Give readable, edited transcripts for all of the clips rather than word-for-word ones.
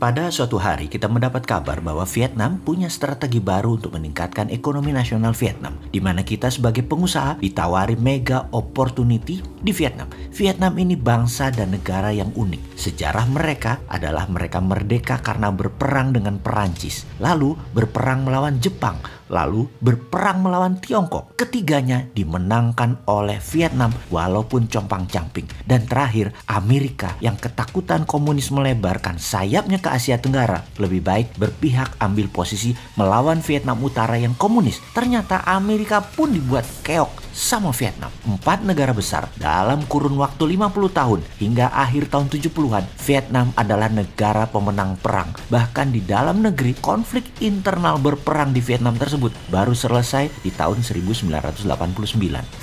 Pada suatu hari kita mendapat kabar bahwa Vietnam punya strategi baru untuk meningkatkan ekonomi nasional Vietnam, di mana kita sebagai pengusaha ditawari mega opportunity di Vietnam. Vietnam ini bangsa dan negara yang unik. Sejarah mereka adalah mereka merdeka karena berperang dengan Perancis, lalu berperang melawan Jepang, lalu berperang melawan Tiongkok. Ketiganya dimenangkan oleh Vietnam walaupun compang-camping. Dan terakhir, Amerika yang ketakutan komunis melebarkan sayapnya ke Asia Tenggara lebih baik berpihak ambil posisi melawan Vietnam Utara yang komunis. Ternyata Amerika pun dibuat keok sama Vietnam. 4 negara besar dalam kurun waktu 50 tahun hingga akhir tahun 70-an, Vietnam adalah negara pemenang perang. Bahkan di dalam negeri, konflik internal berperang di Vietnam tersebut baru selesai di tahun 1989.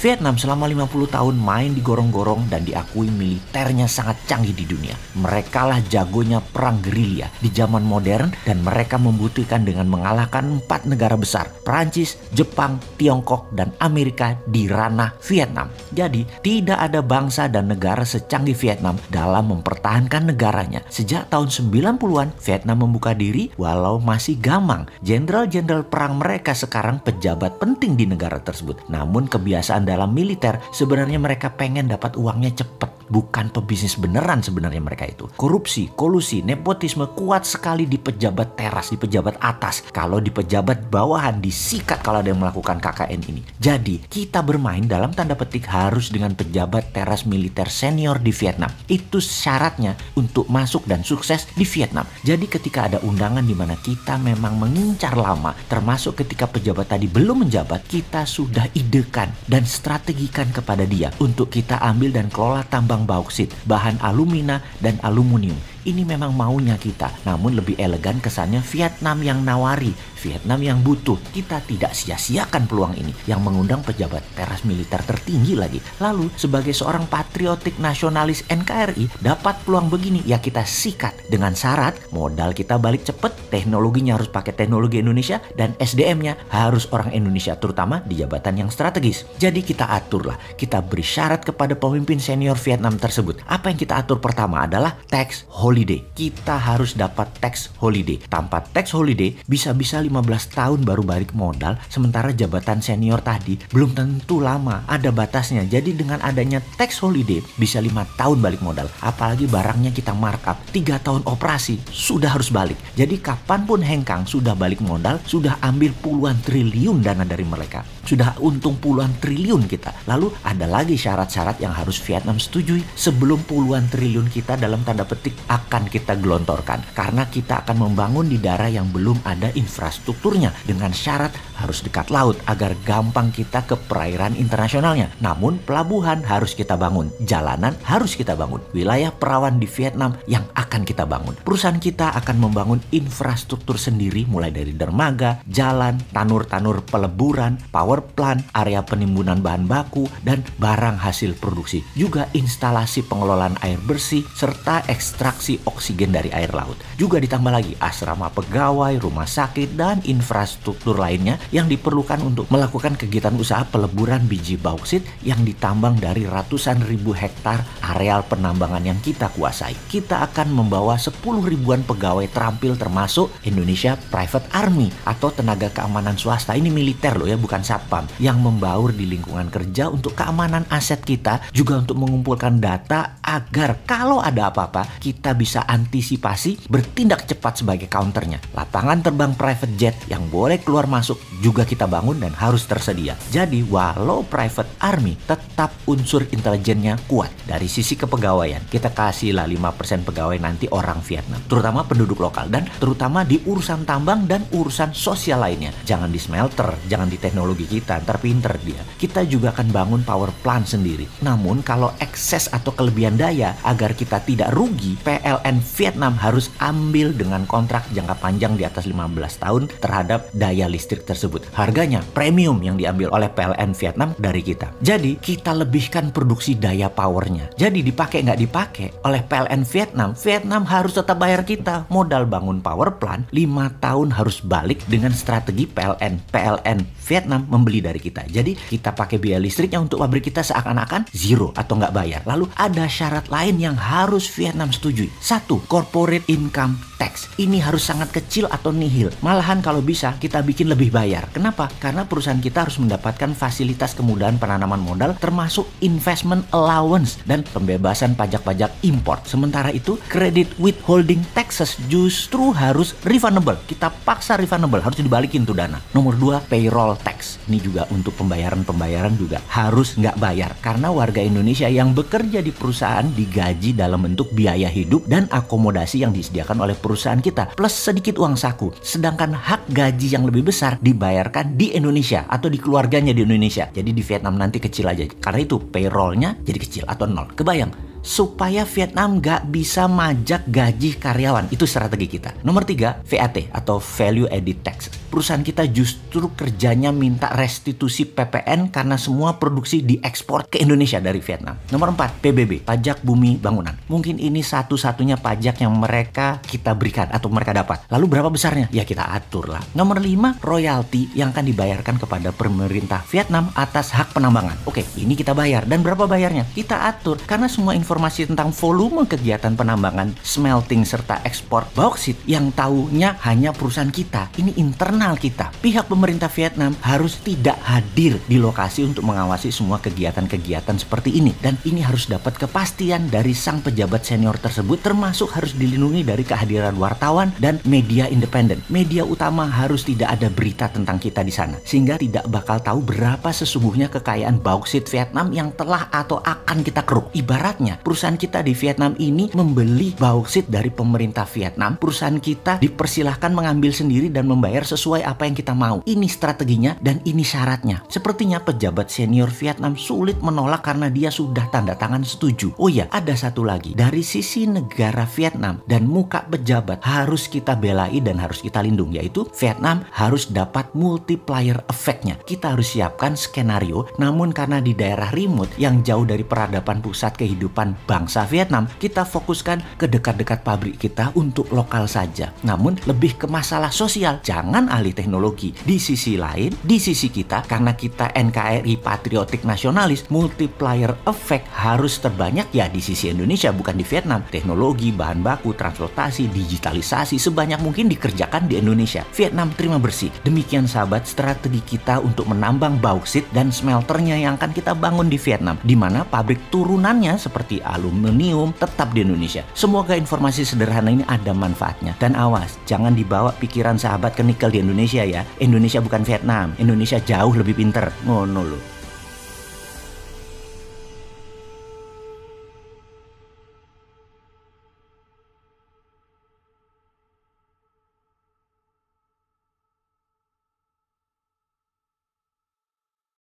Vietnam selama 50 tahun main digorong-gorong dan diakui militernya sangat canggih di dunia. Mereka lah jagonya perang gerilya di zaman modern dan mereka membuktikan dengan mengalahkan 4 negara besar, Perancis, Jepang, Tiongkok, dan Amerika di ranah Vietnam. Jadi tidak ada bangsa dan negara secanggih Vietnam dalam mempertahankan negaranya. Sejak tahun 90-an Vietnam membuka diri walau masih gamang. Jenderal-jenderal perang mereka sekarang pejabat penting di negara tersebut. Namun kebiasaan dalam militer sebenarnya mereka pengen dapat uangnya cepat. Bukan pebisnis beneran sebenarnya mereka itu. Korupsi, kolusi, nepotisme kuat sekali di pejabat teras, di pejabat atas. Kalau di pejabat bawahan disikat kalau ada yang melakukan KKN ini. Jadi kita bermain dalam tanda petik harus dengan pejabat teras militer senior di Vietnam. Itu syaratnya untuk masuk dan sukses di Vietnam. Jadi ketika ada undangan di mana kita memang mengincar lama, termasuk ketika pejabat tadi belum menjabat, kita sudah idekan dan strategikan kepada dia untuk kita ambil dan kelola tambang bauksit, bahan alumina dan aluminium. Ini memang maunya kita, namun lebih elegan kesannya Vietnam yang nawari, Vietnam yang butuh. Kita tidak sia-siakan peluang ini yang mengundang pejabat teras militer tertinggi lagi. Lalu sebagai seorang patriotik nasionalis NKRI dapat peluang begini, ya kita sikat dengan syarat modal kita balik cepet, teknologinya harus pakai teknologi Indonesia dan SDM-nya harus orang Indonesia, terutama di jabatan yang strategis. Jadi kita aturlah, kita beri syarat kepada pemimpin senior Vietnam tersebut. Apa yang kita atur pertama adalah tax holiday. Kita harus dapat tax holiday. Tanpa tax holiday bisa-bisa 15 tahun baru balik modal, sementara jabatan senior tadi belum tentu lama, ada batasnya. Jadi dengan adanya tax holiday bisa 5 tahun balik modal. Apalagi barangnya kita markup 3 tahun operasi sudah harus balik. Jadi kapanpun hengkang sudah balik modal, sudah ambil puluhan triliun dana dari mereka, sudah untung puluhan triliun kita. Lalu ada lagi syarat-syarat yang harus Vietnam setujui sebelum puluhan triliun kita dalam tanda petik akan kita gelontorkan. Karena kita akan membangun di daerah yang belum ada infrastrukturnya dengan syarat harus dekat laut agar gampang kita ke perairan internasionalnya. Namun pelabuhan harus kita bangun, jalanan harus kita bangun, wilayah perawan di Vietnam yang akan kita bangun. Perusahaan kita akan membangun infrastruktur sendiri mulai dari dermaga, jalan, tanur-tanur peleburan, power plant, area penimbunan bahan baku, dan barang hasil produksi. Juga instalasi pengelolaan air bersih serta ekstraksi oksigen dari air laut. Juga ditambah lagi asrama pegawai, rumah sakit, dan infrastruktur lainnya yang diperlukan untuk melakukan kegiatan usaha peleburan biji bauksit yang ditambang dari ratusan ribu hektar areal penambangan yang kita kuasai. Kita akan membawa 10 ribuan pegawai terampil termasuk Indonesia Private Army atau tenaga keamanan swasta. Ini militer loh ya, bukan satpam, yang membaur di lingkungan kerja untuk keamanan aset kita, juga untuk mengumpulkan data agar kalau ada apa-apa kita bisa antisipasi, bertindak cepat sebagai counternya. Lapangan terbang private jet yang boleh keluar masuk juga kita bangun dan harus tersedia. Jadi walau private army tetap unsur intelijennya kuat. Dari sisi kepegawaian kita kasihlah 5% pegawai nanti orang Vietnam, terutama penduduk lokal dan terutama di urusan tambang dan urusan sosial lainnya. Jangan di smelter, jangan di teknologi kita, ntar pinter dia. Kita juga akan bangun power plant sendiri. Namun kalau ekses atau kelebihan daya, agar kita tidak rugi, PLN Vietnam harus ambil dengan kontrak jangka panjang di atas 15 tahun terhadap daya listrik tersebut. Harganya premium yang diambil oleh PLN Vietnam dari kita. Jadi kita lebihkan produksi daya powernya. Jadi dipakai nggak dipakai oleh PLN Vietnam, Vietnam harus tetap bayar kita. Modal bangun power plant 5 tahun harus balik dengan strategi PLN Vietnam membeli dari kita. Jadi kita pakai biaya listriknya untuk pabrik kita seakan-akan zero atau nggak bayar. Lalu ada syarat lain yang harus Vietnam setujui. 1. Corporate income tax. Ini harus sangat kecil atau nihil. Malahan kalau bisa kita bikin lebih bayar. Kenapa? Karena perusahaan kita harus mendapatkan fasilitas kemudahan penanaman modal termasuk investment allowance dan pembebasan pajak-pajak import. Sementara itu, credit withholding taxes justru harus refundable. Kita paksa refundable, harus dibalikin tuh dana. Nomor 2, payroll tax. Ini juga untuk pembayaran juga harus nggak bayar. Karena warga Indonesia yang bekerja di perusahaan digaji dalam bentuk biaya hidup dan akomodasi yang disediakan oleh perusahaan kita, plus sedikit uang saku. Sedangkan hak gaji yang lebih besar dibayarkan di Indonesia atau di keluarganya di Indonesia. Jadi di Vietnam nanti kecil aja. Karena itu payrollnya jadi kecil atau nol. Kebayang? Supaya Vietnam nggak bisa majak gaji karyawan. Itu strategi kita. Nomor 3, VAT atau Value Added Tax. Perusahaan kita justru kerjanya minta restitusi PPN karena semua produksi diekspor ke Indonesia dari Vietnam. Nomor 4, PBB, pajak bumi bangunan. Mungkin ini satu-satunya pajak yang kita berikan atau mereka dapat. Lalu berapa besarnya? Ya kita atur lah. Nomor 5, royalti yang akan dibayarkan kepada pemerintah Vietnam atas hak penambangan. Oke, ini kita bayar. Dan berapa bayarnya? Kita atur. Karena semua informasi tentang volume kegiatan penambangan, smelting, serta ekspor bauksit yang tahunya hanya perusahaan kita. Ini internal kita. Pihak pemerintah Vietnam harus tidak hadir di lokasi untuk mengawasi semua kegiatan-kegiatan seperti ini. Dan ini harus dapat kepastian dari sang pejabat senior tersebut, termasuk harus dilindungi dari kehadiran wartawan dan media independen. Media utama harus tidak ada berita tentang kita di sana, sehingga tidak bakal tahu berapa sesungguhnya kekayaan bauksit Vietnam yang telah atau akan kita keruk. Ibaratnya, perusahaan kita di Vietnam ini membeli bauksit dari pemerintah Vietnam. Perusahaan kita dipersilahkan mengambil sendiri dan membayar sesuai apa yang kita mau. Ini strateginya dan ini syaratnya. Sepertinya pejabat senior Vietnam sulit menolak karena dia sudah tanda tangan setuju. Oh ya, ada satu lagi. Dari sisi negara Vietnam dan muka pejabat harus kita belai dan harus kita lindungi, yaitu Vietnam harus dapat multiplier effect-nya. Kita harus siapkan skenario, namun karena di daerah remote yang jauh dari peradaban pusat kehidupan bangsa Vietnam, kita fokuskan ke dekat-dekat pabrik kita untuk lokal saja. Namun lebih ke masalah sosial, jangan alih teknologi. Di sisi lain, di sisi kita, karena kita NKRI patriotik nasionalis, multiplier effect harus terbanyak ya di sisi Indonesia, bukan di Vietnam. Teknologi, bahan baku, transportasi, digitalisasi sebanyak mungkin dikerjakan di Indonesia. Vietnam terima bersih. Demikian sahabat, strategi kita untuk menambang bauksit dan smelternya yang akan kita bangun di Vietnam, di mana pabrik turunannya seperti aluminium tetap di Indonesia. Semoga informasi sederhana ini ada manfaatnya. Dan awas, jangan dibawa pikiran sahabat ke nikel di Indonesia ya. Indonesia bukan Vietnam. Indonesia jauh lebih pinter. Ngono loh.